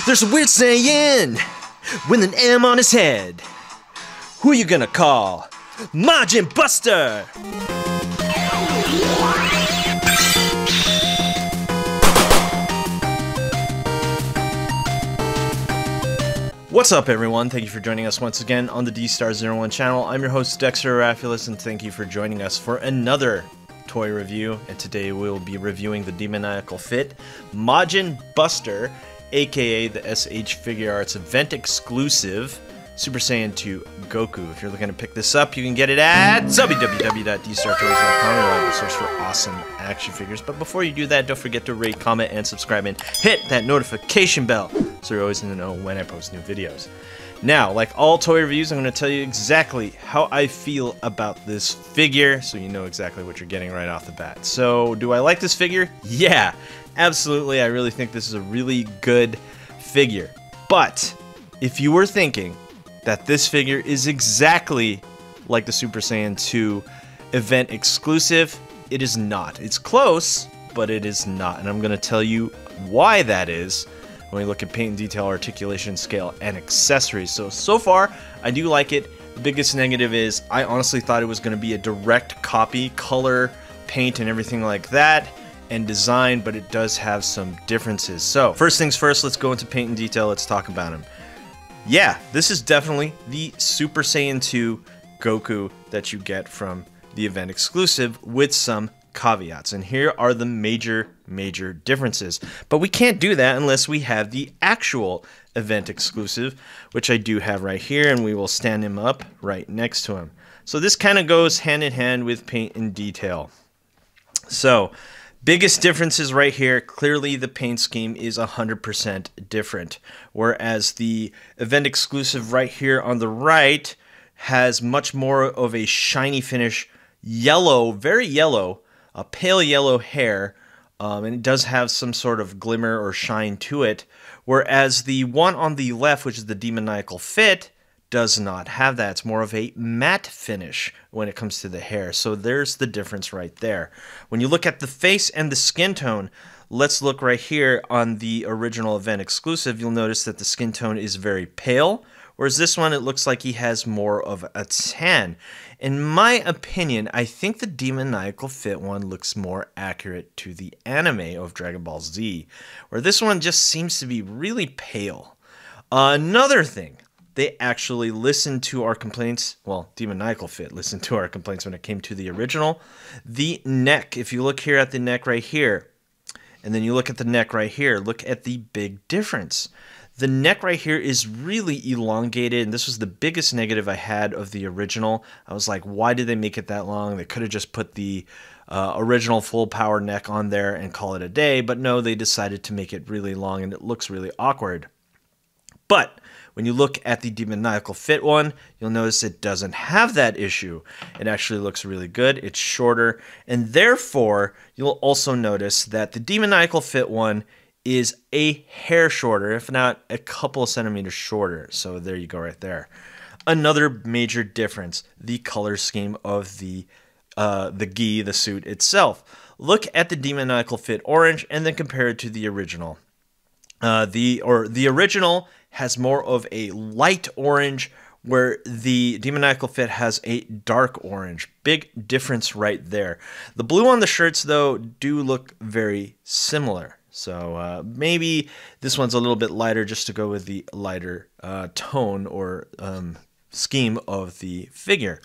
There's a weird saying with an M on his head. Who you gonna call? Majinbuster! What's up, everyone? Thank you for joining us once again on the Dstar01 channel. I'm your host, Dexter, Arafiles, and thank you for joining us for another toy review. And today we'll be reviewing the Demoniacal Fit Majinbuster, aka the SH Figure Arts event exclusive Super Saiyan 2 Goku. If you're looking to pick this up, you can get it at www.dstartoys.com. You'll have a source for awesome action figures. But before you do that, don't forget to rate, comment, and subscribe, and hit that notification bell so you're always going to know when I post new videos. Now, like all toy reviews, I'm going to tell you exactly how I feel about this figure, so you know exactly what you're getting right off the bat. So, do I like this figure? Yeah, absolutely. I really think this is a really good figure. But if you were thinking that this figure is exactly like the Super Saiyan 2 event exclusive, it is not. It's close, but it is not. And I'm going to tell you why that is when we look at paint and detail, articulation, scale, and accessories. So far, I do like it. The biggest negative is I honestly thought it was going to be a direct copy, color, paint, and everything like that, and design, but it does have some differences. So, first things first, let's go into paint and detail. Let's talk about him. Yeah, this is definitely the Super Saiyan 2 Goku that you get from the event exclusive with some caveats. And here are the major differences. But we can't do that unless we have the actual event exclusive, which I do have right here, and we will stand him up right next to him. So this kind of goes hand in hand with paint and detail. So, biggest differences right here, clearly the paint scheme is 100% different, whereas the event exclusive right here on the right has much more of a shiny finish, yellow, very yellow, a pale yellow hair, and it does have some sort of glimmer or shine to it, whereas the one on the left, which is the Demoniacal Fit, does not have that. It's more of a matte finish when it comes to the hair. So there's the difference right there. When you look at the face and the skin tone, let's look right here on the original event exclusive. You'll notice that the skin tone is very pale, whereas this one, it looks like he has more of a tan. In my opinion, I think the Demoniacal Fit one looks more accurate to the anime of Dragon Ball Z, where this one just seems to be really pale. Another thing, they actually listened to our complaints. Well, Demoniacal Fit listened to our complaints when it came to the original. The neck, if you look here at the neck right here, and then you look at the neck right here, look at the big difference. The neck right here is really elongated, and this was the biggest negative I had of the original. I was like, why did they make it that long? They could have just put the original full power neck on there and call it a day, but no, they decided to make it really long, and it looks really awkward. But when you look at the Demoniacal Fit one, you'll notice it doesn't have that issue. It actually looks really good. It's shorter, and therefore, you'll also notice that the Demoniacal Fit one is a hair shorter, if not a couple of centimeters shorter. So there you go right there. Another major difference, the color scheme of the gi, the suit itself. Look at the Demoniacal Fit orange and then compare it to the original. The original has more of a light orange, where the Demoniacal Fit has a dark orange. Big difference right there. The blue on the shirts, though, do look very similar. So maybe this one's a little bit lighter just to go with the lighter tone or scheme of the figure.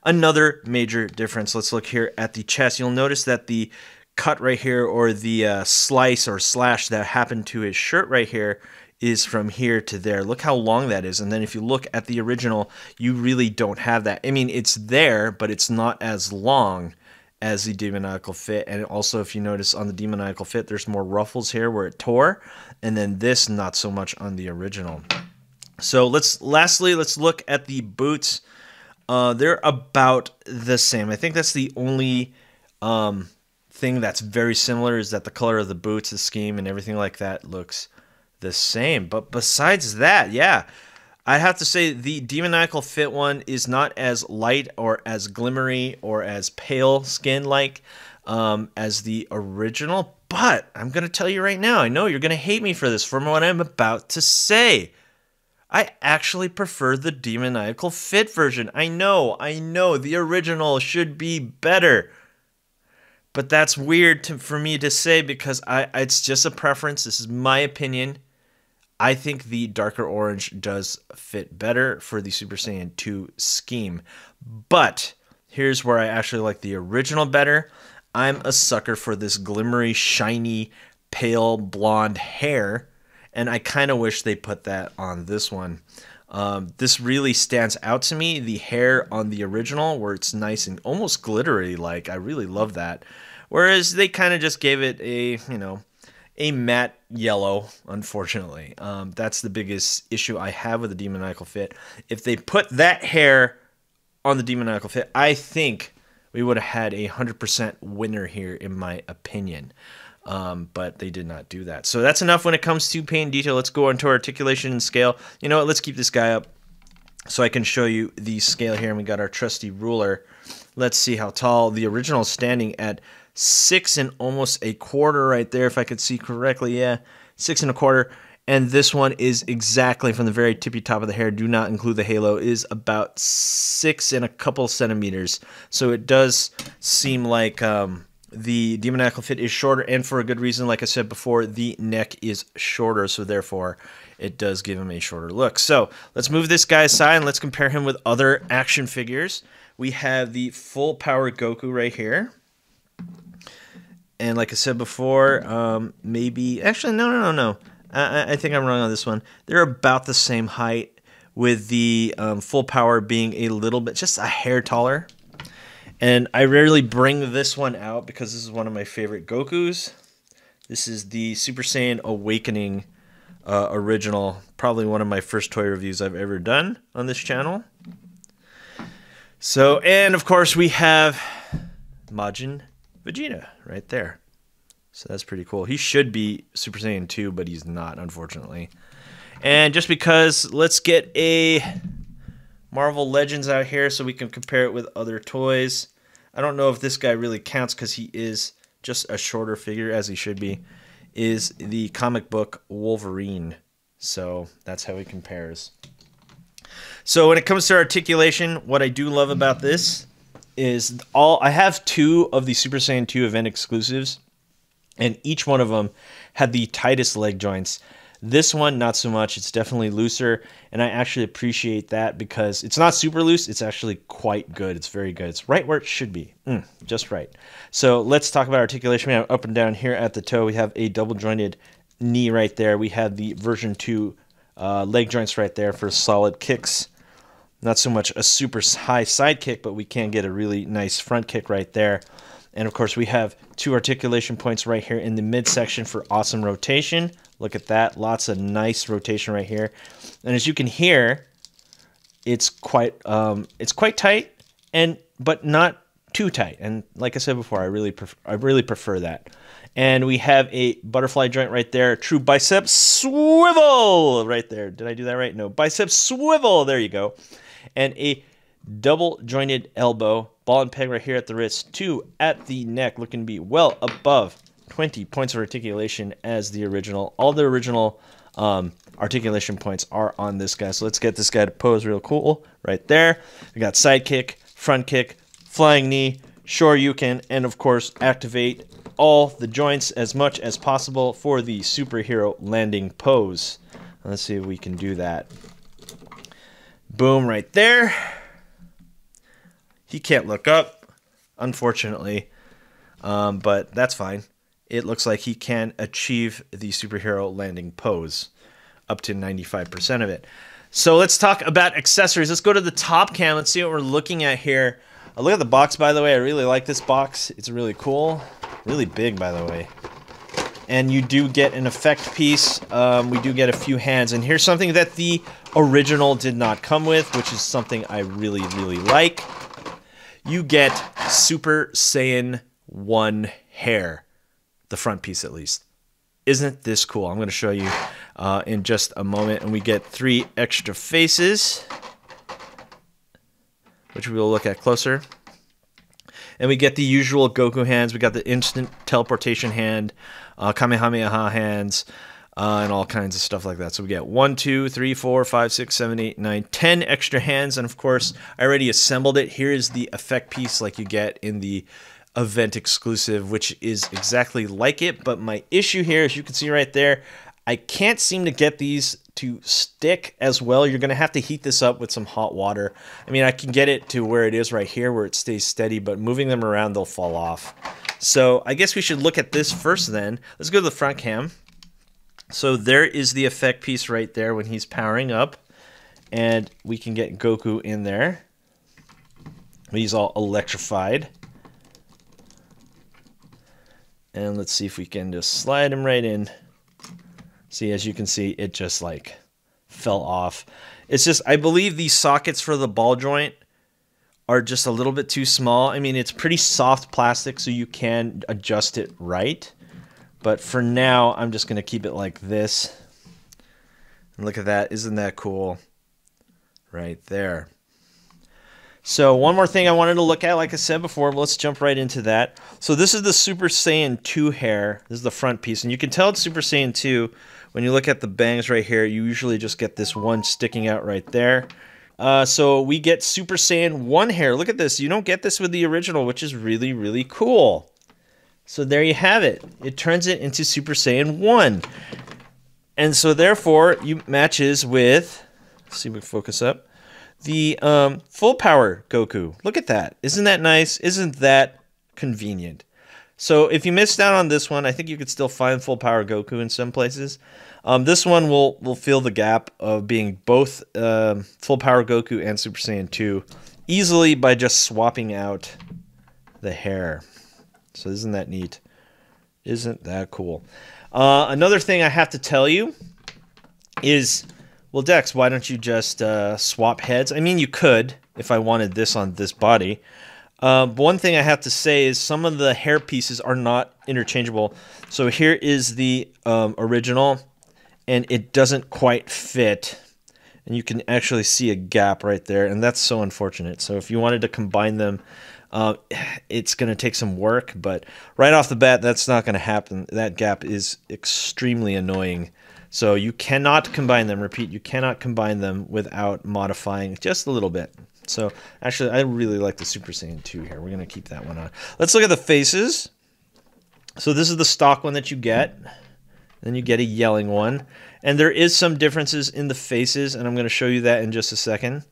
Another major difference, let's look here at the chest. You'll notice that the cut right here, or the slice or slash that happened to his shirt right here, is from here to there. Look how long that is. And then if you look at the original, you really don't have that. I mean, it's there, but it's not as long as the Demoniacal Fit. And also, if you notice on the Demoniacal Fit, there's more ruffles here where it tore, and then this not so much on the original. So lastly, let's look at the boots. They're about the same. I think that's the only thing that's very similar, is that the color of the boots, the scheme, and everything like that looks the same. But besides that, yeah, I have to say the Demoniacal Fit one is not as light or as glimmery or as pale skin like as the original, But I'm going to tell you right now, I know you're going to hate me for this, from what I'm about to say. I actually prefer the Demoniacal Fit version. I know, the original should be better. But that's weird for me to say because it's just a preference. This is my opinion. I think the darker orange does fit better for the Super Saiyan 2 scheme. But here's where I actually like the original better. I'm a sucker for this glimmery, shiny, pale blonde hair. And I kind of wish they put that on this one. This really stands out to me. The hair on the original, where it's nice and almost glittery, like I really love that. Whereas they kind of just gave it a matte yellow, unfortunately. That's the biggest issue I have with the Demoniacal Fit. If they put that hair on the Demoniacal Fit, I think we would have had a 100% winner here, in my opinion. But they did not do that. So that's enough when it comes to paint detail. Let's go on to articulation and scale. You know what? Let's keep this guy up so I can show you the scale here. And we got our trusty ruler. Let's see how tall. The original is standing at 6 and almost a quarter right there, if I could see correctly. Yeah, 6 and a quarter. And this one is exactly from the very tippy top of the hair, do not include the halo, is about 6 and a couple centimeters. So it does seem like the Demoniacal Fit is shorter, and for a good reason. Like I said before, the neck is shorter, so therefore it does give him a shorter look. So let's move this guy aside and let's compare him with other action figures. We have the full power Goku right here. And like I said before, maybe... Actually, no. I think I'm wrong on this one. They're about the same height, with the full power being a little bit, just a hair taller. And I rarely bring this one out because this is one of my favorite Gokus. This is the Super Saiyan Awakening original. Probably one of my first toy reviews I've ever done on this channel. So, and of course we have Majin Vegeta right there. So that's pretty cool. He should be Super Saiyan 2, but he's not, unfortunately. And just because, let's get a Marvel Legends out here so we can compare it with other toys. I don't know if this guy really counts because he is just a shorter figure, as he should be, is the comic book Wolverine. So that's how he compares. So when it comes to articulation, what I do love about this is I have 2 of the Super Saiyan 2 event exclusives, and each one of them had the tightest leg joints. This one, not so much. It's definitely looser, and I actually appreciate that because it's not super loose. It's actually quite good. It's very good. It's right where it should be. Just right. So let's talk about articulation. We have up and down here at the toe. We have a double-jointed knee right there. We have the version 2 leg joints right there for solid kicks. Not so much a super high side kick, but we can get a really nice front kick right there. And of course, we have 2 articulation points right here in the midsection for awesome rotation. Look at that. Lots of nice rotation right here. And as you can hear, it's quite tight, but not too tight. And like I said before, I really prefer that. And we have a butterfly joint right there. True bicep swivel right there. Did I do that right? No. Bicep swivel. There you go. And a double jointed elbow. Ball and peg right here at the wrist. 2 at the neck. Looking to be well above 20 points of articulation as the original. All the original articulation points are on this guy. So let's get this guy to pose real cool right there. We got side kick, front kick, flying knee, shoryuken, and of course activate all the joints as much as possible for the superhero landing pose. Let's see if we can do that. Boom, right there. He can't look up, unfortunately, but that's fine. It looks like he can achieve the superhero landing pose, up to 95% of it. So let's talk about accessories. Let's go to the top cam. Let's see what we're looking at here. Look at the box, by the way. I really like this box. It's really cool. Really big, by the way. And you do get an effect piece. We do get a few hands. And here's something that the original did not come with, which is something I really, really like. You get Super Saiyan 1 hair. The front piece, at least. Isn't this cool? I'm going to show you in just a moment. And we get 3 extra faces, which we will look at closer. And we get the usual Goku hands. We got the instant teleportation hand, Kamehameha hands, and all kinds of stuff like that. So we get 1, 2, 3, 4, 5, 6, 7, 8, 9, 10 extra hands. And of course, I already assembled it. Here is the effect piece like you get in the event exclusive, which is exactly like it. But my issue here, as you can see right there, I can't seem to get these to stick as well. You're going to have to heat this up with some hot water. I mean, I can get it to where it is right here where it stays steady, but moving them around, they'll fall off. So I guess we should look at this first then. Let's go to the front cam. So there is the effect piece right there when he's powering up. And we can get Goku in there. He's all electrified. And let's see if we can just slide him right in. See, as you can see, it just like fell off. It's just, I believe these sockets for the ball joint are just a little bit too small. I mean, it's pretty soft plastic, so you can adjust it right. But for now, I'm just going to keep it like this. And look at that. Isn't that cool? Right there. So one more thing I wanted to look at, like I said before, let's jump right into that. So this is the Super Saiyan 2 hair. This is the front piece. And you can tell it's Super Saiyan 2. When you look at the bangs right here, you usually just get this one sticking out right there. So we get Super Saiyan 1 hair. Look at this. You don't get this with the original, which is really, really cool. So there you have it. It turns it into Super Saiyan 1. And so therefore, you matches with, let's see if we can focus up, the full power Goku. Look at that. Isn't that nice? Isn't that convenient? So if you missed out on this one, I think you could still find full power Goku in some places. This one will fill the gap of being both full power Goku and Super Saiyan 2 easily by just swapping out the hair. So isn't that neat? Isn't that cool? Another thing I have to tell you is, well, Dex, why don't you just swap heads? I mean, you could if I wanted this on this body. But one thing I have to say is some of the hair pieces are not interchangeable. So here is the original, and it doesn't quite fit. And you can actually see a gap right there, and that's so unfortunate. So if you wanted to combine them, it's going to take some work. But right off the bat, that's not going to happen. That gap is extremely annoying. So you cannot combine them. Repeat, you cannot combine them without modifying just a little bit. So actually, I really like the Super Saiyan 2 here. We're going to keep that one on. Let's look at the faces. So this is the stock one that you get. Then you get a yelling one. And there is some differences in the faces, and I'm going to show you that in just a second.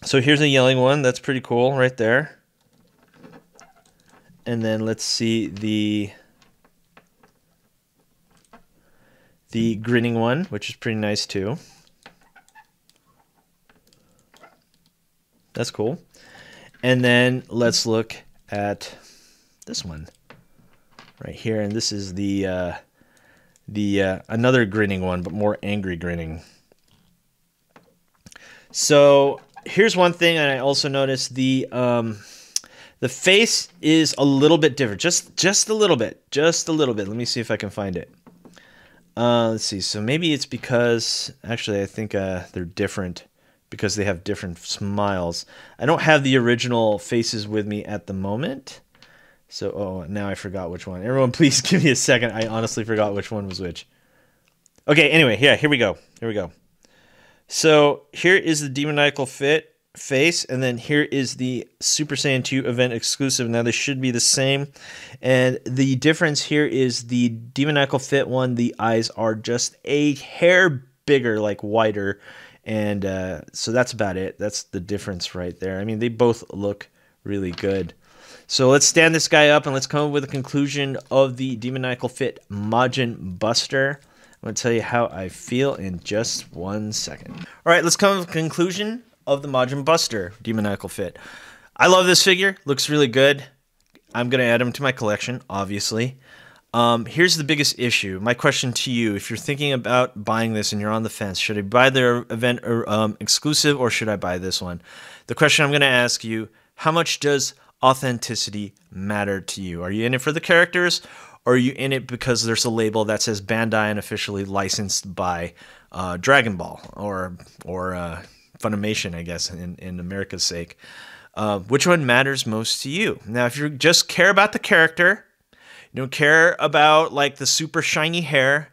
So here's a yelling one. That's pretty cool right there. And then let's see the grinning one, which is pretty nice too. That's cool. And then let's look at this one right here. And this is the another grinning one, but more angry grinning. So here's one thing, and I also noticed the face is a little bit different, just a little bit, just a little bit. Let me see if I can find it. Let's see. So maybe it's because actually I think they're different because they have different smiles. I don't have the original faces with me at the moment. So, oh, now I forgot which one. Everyone, please give me a second. I honestly forgot which one was which. Okay, anyway, yeah, here we go. Here we go. So here is the Demoniacal face, and then here is the Super Saiyan 2 event exclusive. Now, they should be the same. And the difference here is the Demoniacal Fit one, the eyes are just a hair bigger, like wider. And so that's about it. That's the difference right there. I mean, they both look really good. So let's stand this guy up and let's come up with a conclusion of the Demoniacal Fit Majinbuster. I'm going to tell you how I feel in just 1 second. All right, let's come up with a conclusion of the Majinbuster Demoniacal Fit. I love this figure. Looks really good. I'm going to add him to my collection, obviously. Here's the biggest issue. My question to you, if you're thinking about buying this and you're on the fence, should I buy their event exclusive or should I buy this one? The question I'm going to ask you, how much does authenticity matter to you? Are you in it for the characters, or are you in it because there's a label that says Bandai and officially licensed by Dragon Ball or Funimation, I guess, in America's sake? Which one matters most to you? Now, if you just care about the character, you don't care about like the super shiny hair,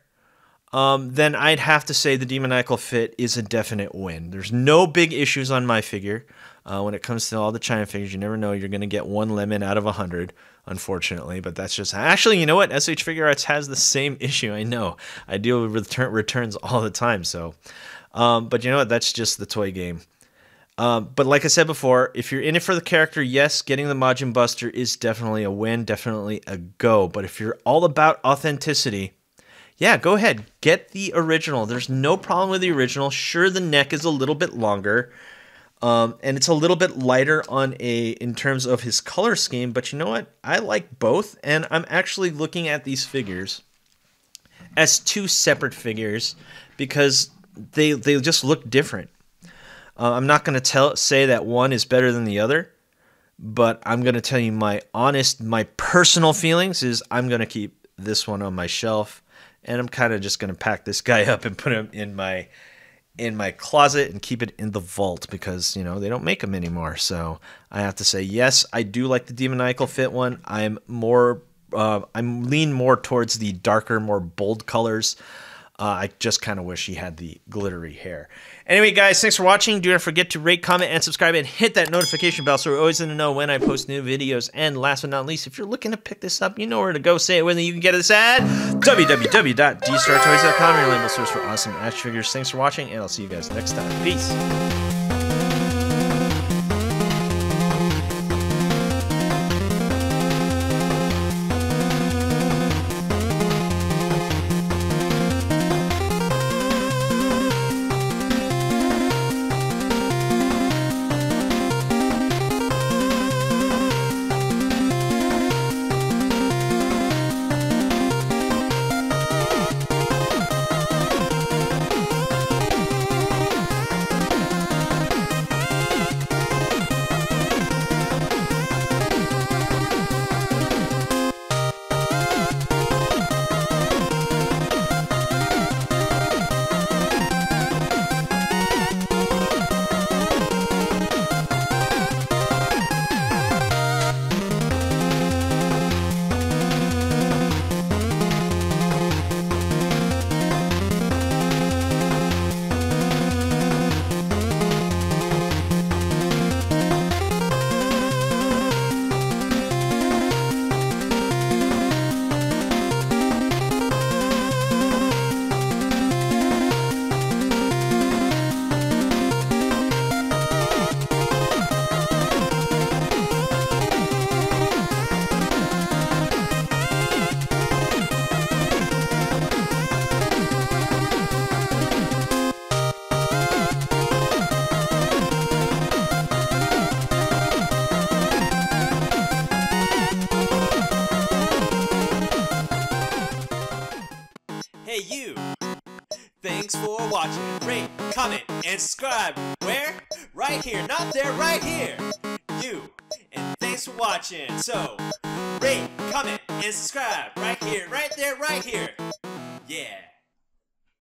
then I'd have to say the Demoniacal fit is a definite win. There's no big issues on my figure. When it comes to all the China figures, you never know. You're going to get one lemon out of 100, unfortunately. But that's just... Actually, you know what? SH Figure Arts has the same issue. I know. I deal with returns all the time. So, but you know what? That's just the toy game. But like I said before, if you're in it for the character, yes, getting the Majinbuster is definitely a win, definitely a go. But if you're all about authenticity... yeah, go ahead. Get the original. There's no problem with the original. Sure, the neck is a little bit longer. And it's a little bit lighter in terms of his color scheme. But you know what? I like both. And I'm actually looking at these figures as two separate figures because they just look different. I'm not going to say that one is better than the other. But I'm going to tell you my personal feelings is I'm going to keep this one on my shelf. And I'm kind of just going to pack this guy up and put him in my closet and keep it in the vault because, you know, they don't make them anymore. So I have to say, yes, I do like the Demoniacal fit one. I'm lean more towards the darker, more bold colors. I just kind of wish he had the glittery hair. Anyway, guys, thanks for watching. Do not forget to rate, comment, and subscribe, and hit that notification bell so you're always going to know when I post new videos. And last but not least, if you're looking to pick this up, you know where to go. Say it with me. You can get this at www.dstar01toys.com, your label source for awesome action figures. Thanks for watching, and I'll see you guys next time. Peace. Hey you! Thanks for watching. Rate, comment, and subscribe. Where? Right here. Not there, right here. You. And thanks for watching. So, rate, comment, and subscribe. Right here, right there, right here. Yeah.